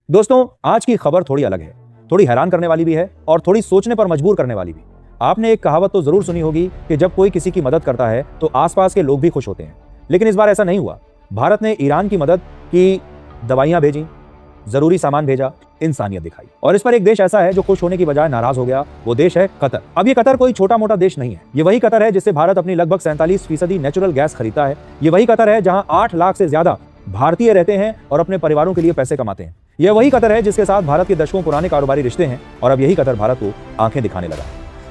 दोस्तों, आज की खबर थोड़ी अलग है, थोड़ी हैरान करने वाली भी है और थोड़ी सोचने पर मजबूर करने वाली भी। आपने एक कहावत तो जरूर सुनी होगी कि जब कोई किसी की मदद करता है तो आसपास के लोग भी खुश होते हैं। लेकिन इस बार ऐसा नहीं हुआ। भारत ने ईरान की मदद की, दवाइयां भेजी, जरूरी सामान भेजा, इंसानियत दिखाई। और इस पर एक देश ऐसा है जो खुश होने की बजाय नाराज हो गया। वो देश है कतर। अब ये कतर कोई छोटा मोटा देश नहीं है। ये वही कतर है जिससे भारत अपनी लगभग 47% नेचुरल गैस खरीदता है। ये वही कतर है जहां 8 लाख से ज्यादा भारतीय रहते हैं और अपने परिवारों के लिए पैसे कमाते हैं। यह वही कतर है जिसके साथ भारत के दशकों पुराने कारोबारी रिश्ते हैं और अब यही कतर भारत को आंखें दिखाने लगा।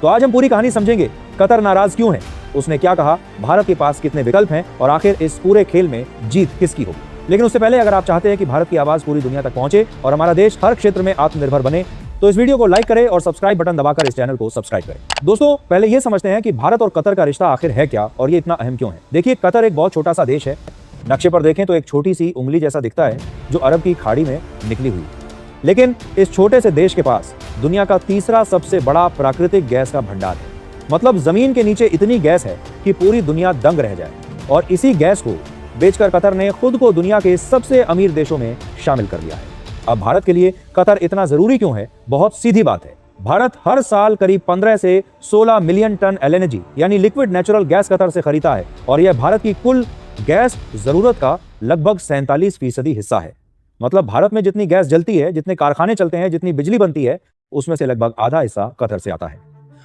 तो आज हम पूरी कहानी समझेंगे। कतर नाराज क्यों है, उसने क्या कहा, भारत के पास कितने विकल्प हैं और आखिर इस पूरे खेल में जीत किसकी होगी। लेकिन उससे पहले अगर आप चाहते हैं कि भारत की आवाज पूरी दुनिया तक पहुंचे और हमारा देश हर क्षेत्र में आत्मनिर्भर बने तो इस वीडियो को लाइक करें और सब्सक्राइब बटन दबाकर इस चैनल को सब्सक्राइब करें। दोस्तों, पहले ये समझते हैं कि भारत और कतर का रिश्ता आखिर है क्या और ये इतना अहम क्यों है। देखिए, कतर एक बहुत छोटा सा देश है। नक्शे पर देखें तो एक छोटी सी उंगली जैसा दिखता है जो अरब की खाड़ी में निकली हुई। लेकिन इस छोटे से देश के पास दुनिया का तीसरा सबसे बड़ा प्राकृतिक गैस का भंडार है। मतलब जमीन के नीचे इतनी गैस है कि पूरी दुनिया दंग रह जाए। और इसी गैस को बेचकर कतर ने खुद को दुनिया के सबसे अमीर देशों में शामिल कर लिया है। अब भारत के लिए कतर इतना जरूरी क्यों है? बहुत सीधी बात है। भारत हर साल करीब 15 से 16 मिलियन टन एलएनजी यानी लिक्विड नेचुरल गैस कतर से खरीदता है और यह भारत की कुल गैस जरूरत का लगभग 47% हिस्सा है। मतलब भारत में जितनी गैस जलती है, जितने कारखाने चलते हैं, जितनी बिजली बनती है, उसमें से लगभग आधा हिस्सा कतर से आता है।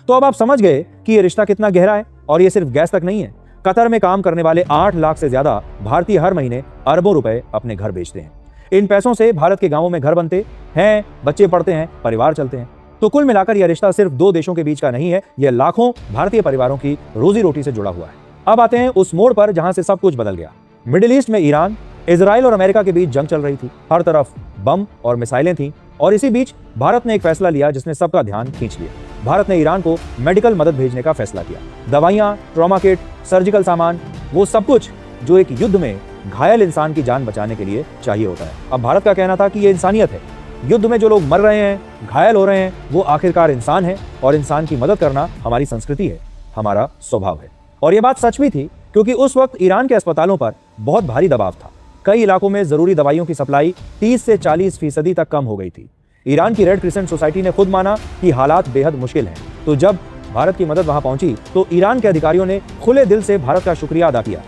तो अब आप समझ गए कि यह रिश्ता कितना गहरा है। और यह सिर्फ गैस तक नहीं है। कतर में काम करने वाले 8 लाख से ज्यादा भारतीय हर महीने अरबों रुपए अपने घर भेजते हैं। इन पैसों से भारत के गांवों में घर बनते हैं, बच्चे पढ़ते हैं, परिवार चलते हैं। तो कुल मिलाकर यह रिश्ता सिर्फ 2 देशों के बीच का नहीं है, यह लाखों भारतीय परिवारों की रोजी रोटी से जुड़ा हुआ है। अब आते हैं उस मोड़ पर जहां से सब कुछ बदल गया। मिडिल ईस्ट में ईरान, इजराइल और अमेरिका के बीच जंग चल रही थी। हर तरफ बम और मिसाइलें थीं और इसी बीच भारत ने एक फैसला लिया जिसने सबका ध्यान खींच लिया। भारत ने ईरान को मेडिकल मदद भेजने का फैसला किया। दवाइयां, ट्रॉमा किट, सर्जिकल सामान, वो सब कुछ जो एक युद्ध में घायल इंसान की जान बचाने के लिए चाहिए होता है। अब भारत का कहना था कि ये इंसानियत है। युद्ध में जो लोग मर रहे हैं, घायल हो रहे हैं, वो आखिरकार इंसान है और इंसान की मदद करना हमारी संस्कृति है, हमारा स्वभाव है। और ये बात सच भी थी क्योंकि उस वक्त ईरान के अस्पतालों पर बहुत भारी दबाव था। कई इलाकों में जरूरी दवाइयों की सप्लाई 30 से 40% तक कम हो गई थी। ईरान की रेड क्रिसेंट सोसाइटी ने खुद माना कि हालात बेहद मुश्किल हैं। तो जब भारत की मदद वहां पहुंची तो ईरान के अधिकारियों ने खुले दिल से भारत का शुक्रिया अदा किया।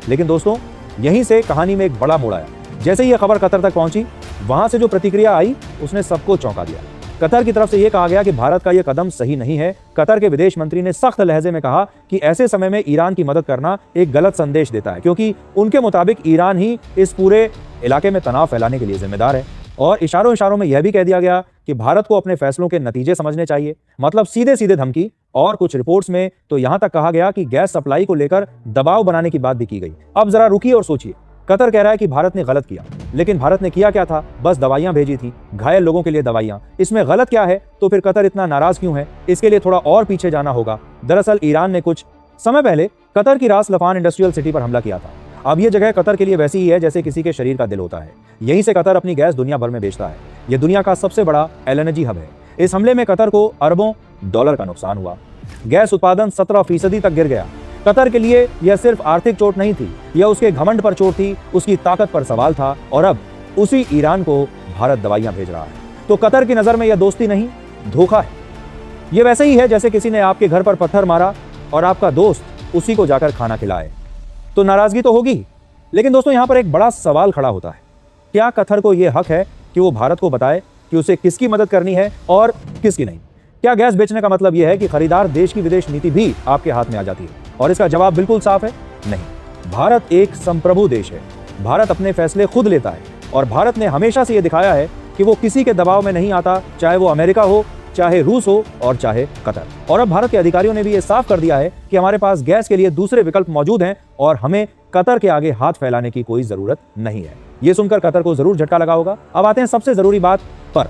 लेकिन दोस्तों, यहीं से कहानी में एक बड़ा मोड़ आया। जैसे ही यह खबर कतर तक पहुंची, वहां से जो प्रतिक्रिया आई उसने सबको चौंका दिया। कतर की तरफ से यह कहा गया कि भारत का यह कदम सही नहीं है। कतर के विदेश मंत्री ने सख्त लहजे में कहा कि ऐसे समय में ईरान की मदद करना एक गलत संदेश देता है, क्योंकि उनके मुताबिक ईरान ही इस पूरे इलाके में तनाव फैलाने के लिए जिम्मेदार है। और इशारों में यह भी कह दिया गया कि भारत को अपने फैसलों के नतीजे समझने चाहिए। मतलब सीधे सीधे धमकी। और कुछ रिपोर्ट्स में तो यहां तक कहा गया कि गैस सप्लाई को लेकर दबाव बनाने की बात भी की गई। अब जरा रुकिए और सोचिए। कतर कह रहा है कि भारत ने गलत किया, लेकिन भारत ने किया क्या था? बस दवाइयां भेजी थी, घायल लोगों के लिए दवाइयां। इसमें गलत क्या है? तो फिर कतर इतना नाराज क्यों है? इसके लिए थोड़ा और पीछे जाना होगा। दरअसल ईरान ने कुछ समय पहले कतर की रास लफान इंडस्ट्रियल सिटी पर हमला किया था। अब यह जगह कतर के लिए वैसी ही है जैसे किसी के शरीर का दिल होता है। यहीं से कतर अपनी गैस दुनिया भर में बेचता है। यह दुनिया का सबसे बड़ा एलएनजी हब है। इस हमले में कतर को अरबों डॉलर का नुकसान हुआ। गैस उत्पादन 17% तक गिर गया। कतर के लिए यह सिर्फ आर्थिक चोट नहीं थी, यह उसके घमंड पर चोट थी, उसकी ताकत पर सवाल था। और अब उसी ईरान को भारत दवाइयां भेज रहा है। तो कतर की नजर में यह दोस्ती नहीं, धोखा है। यह वैसे ही है जैसे किसी ने आपके घर पर पत्थर मारा और आपका दोस्त उसी को जाकर खाना खिलाए। तो नाराजगी तो होगी। लेकिन दोस्तों, यहां पर एक बड़ा सवाल खड़ा होता है। क्या कतर को यह हक है कि वो भारत को बताए कि उसे किसकी मदद करनी है और किसकी नहीं? क्या गैस बेचने का मतलब यह है कि खरीदार देश की विदेश नीति भी आपके हाथ में आ जाती है? और इसका जवाब बिल्कुल साफ है, नहीं। भारत एक संप्रभु देश है। भारत अपने फैसले खुद लेता है और भारत ने हमेशा से यह दिखाया है कि वो किसी के दबाव में नहीं आता, चाहे वो अमेरिका हो, चाहे रूस हो और चाहे कतर। और अब भारत के अधिकारियों ने भी यह साफ कर दिया है कि हमारे पास गैस के लिए दूसरे विकल्प मौजूद हैं और हमें कतर के आगे हाथ फैलाने की कोई जरूरत नहीं है। यह सुनकर कतर को जरूर झटका लगा होगा। अब आते हैं सबसे जरूरी बात पर।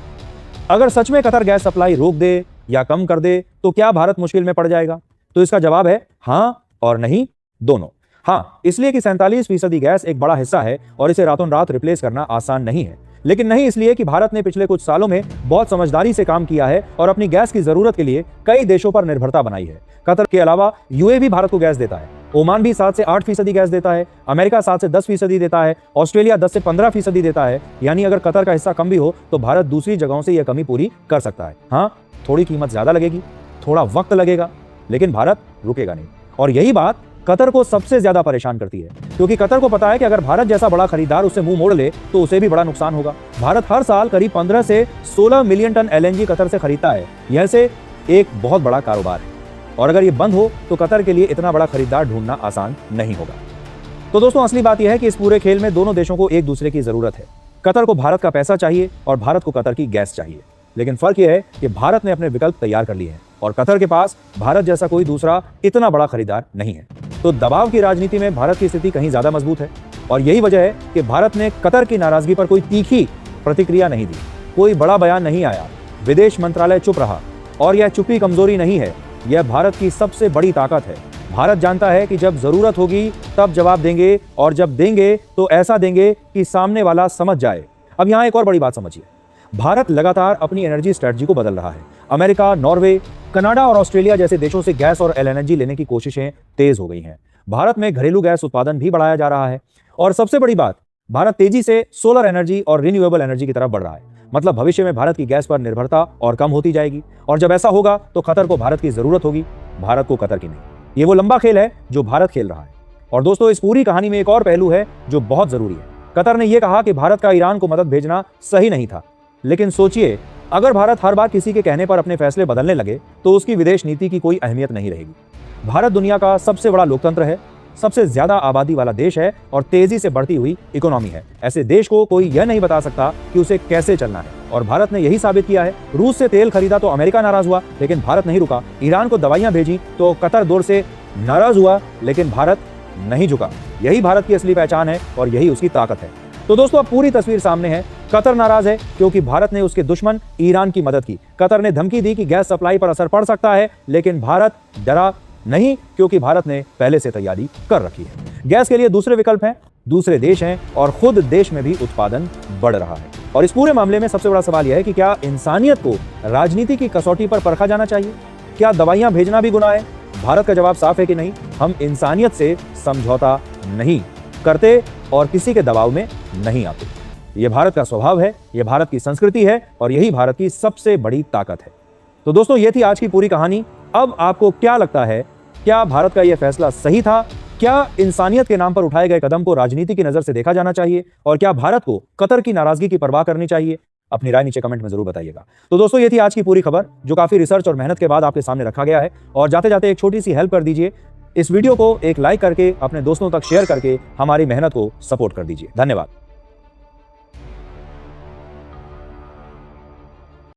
अगर सच में कतर गैस सप्लाई रोक दे या कम कर दे तो क्या भारत मुश्किल में पड़ जाएगा? तो इसका जवाब है हाँ और नहीं, दोनों। हाँ, इसलिए कि 47% गैस एक बड़ा हिस्सा है और इसे रातों रात रिप्लेस करना आसान नहीं है। लेकिन नहीं इसलिए कि भारत ने पिछले कुछ सालों में बहुत समझदारी से काम किया है और अपनी गैस की जरूरत के लिए कई देशों पर निर्भरता बनाई है। कतर के अलावा यूएई भी भारत को गैस देता है। ओमान भी 7 से 8% गैस देता है, अमेरिका 7 से 10% देता है, ऑस्ट्रेलिया 10 से 15% देता है। यानी अगर कतर का हिस्सा कम भी हो तो भारत दूसरी जगहों से यह कमी पूरी कर सकता है। हाँ, थोड़ी कीमत ज्यादा लगेगी, थोड़ा वक्त लगेगा, लेकिन भारत रुकेगा नहीं। और यही बात कतर को सबसे ज्यादा परेशान करती है, क्योंकि कतर को पता है कि अगर भारत जैसा बड़ा खरीदार उससे मुंह मोड़ ले तो उसे भी बड़ा नुकसान होगा। भारत हर साल करीब 15 से 16 मिलियन टन एलएनजी कतर से खरीदता है। यह से एक बहुत बड़ा कारोबार है, और अगर ये बंद हो तो कतर के लिए इतना बड़ा खरीदार ढूंढना आसान नहीं होगा। तो दोस्तों, असली बात यह है कि इस पूरे खेल में दोनों देशों को एक दूसरे की जरूरत है। कतर को भारत का पैसा चाहिए और भारत को कतर की गैस चाहिए। लेकिन फर्क यह है कि भारत ने अपने विकल्प तैयार कर लिए हैं और कतर के पास भारत जैसा कोई दूसरा इतना बड़ा खरीदार नहीं है। तो दबाव की राजनीति में भारत की स्थिति कहीं ज्यादा मजबूत है, और यही वजह है कि भारत ने कतर की नाराजगी पर कोई तीखी प्रतिक्रिया नहीं दी, कोई बड़ा बयान नहीं आया, विदेश मंत्रालय चुप रहा। और यह चुप्पी कमजोरी नहीं है, यह भारत की सबसे बड़ी ताकत है। भारत जानता है कि जब जरूरत होगी तब जवाब देंगे, और जब देंगे तो ऐसा देंगे कि सामने वाला समझ जाए। अब यहां एक और बड़ी बात समझिए, भारत लगातार अपनी एनर्जी स्ट्रेटजी को बदल रहा है। अमेरिका, नॉर्वे, कनाडा और ऑस्ट्रेलिया जैसे देशों से गैस और एलएनजी लेने की कोशिशें तेज हो गई हैं। भारत में घरेलू गैस उत्पादन भी बढ़ाया जा रहा है, और सबसे बड़ी बात, भारत तेजी से सोलर एनर्जी और रिन्यूएबल एनर्जी की तरफ बढ़ रहा है। मतलब भविष्य में भारत की गैस पर निर्भरता और कम होती जाएगी, और जब ऐसा होगा तो कतर को भारत की जरूरत होगी, भारत को कतर की नहीं। ये वो लंबा खेल है जो भारत खेल रहा है। और दोस्तों, इस पूरी कहानी में एक और पहलू है जो बहुत जरूरी है। कतर ने यह कहा कि भारत का ईरान को मदद भेजना सही नहीं था, लेकिन सोचिए, अगर भारत हर बार किसी के कहने पर अपने फैसले बदलने लगे तो उसकी विदेश नीति की कोई अहमियत नहीं रहेगी। भारत दुनिया का सबसे बड़ा लोकतंत्र है, सबसे ज्यादा आबादी वाला देश है और तेजी से बढ़ती हुई इकोनॉमी है। ऐसे देश को कोई यह नहीं बता सकता कि उसे कैसे चलना है, और भारत ने यही साबित किया है। रूस से तेल खरीदा तो अमेरिका नाराज हुआ, लेकिन भारत नहीं रुका। ईरान को दवाइयां भेजी तो कतर दौर से नाराज हुआ, लेकिन भारत नहीं झुका। यही भारत की असली पहचान है और यही उसकी ताकत है। तो दोस्तों, अब पूरी तस्वीर सामने है। कतर नाराज है क्योंकि भारत ने उसके दुश्मन ईरान की मदद की। कतर ने धमकी दी कि गैस सप्लाई पर असर पड़ सकता है, लेकिन भारत डरा नहीं, क्योंकि भारत ने पहले से तैयारी कर रखी है। गैस के लिए दूसरे विकल्प हैं, दूसरे देश हैं, और खुद देश में भी उत्पादन बढ़ रहा है। और इस पूरे मामले में सबसे बड़ा सवाल यह है कि क्या इंसानियत को राजनीति की कसौटी पर परखा जाना चाहिए? क्या दवाइयां भेजना भी गुनाह है? भारत का जवाब साफ है कि नहीं, हम इंसानियत से समझौता नहीं करते और किसी के दबाव में नहीं आते। यह भारत का स्वभाव है, यह भारत की संस्कृति है, और यही भारत की सबसे बड़ी ताकत है। तो दोस्तों, ये थी आज की पूरी कहानी। अब आपको क्या लगता है, क्या भारत का यह फैसला सही था? क्या इंसानियत के नाम पर उठाए गए कदम को राजनीति की नजर से देखा जाना चाहिए? और क्या भारत को कतर की नाराजगी की परवाह करनी चाहिए? अपनी राय नीचे कमेंट में जरूर बताइएगा। तो दोस्तों, ये थी आज की पूरी खबर, जो काफी रिसर्च और मेहनत के बाद आपके सामने रखा गया है। और जाते जाते एक छोटी सी हेल्प कर दीजिए, इस वीडियो को एक लाइक करके अपने दोस्तों तक शेयर करके हमारी मेहनत को सपोर्ट कर दीजिए। धन्यवाद।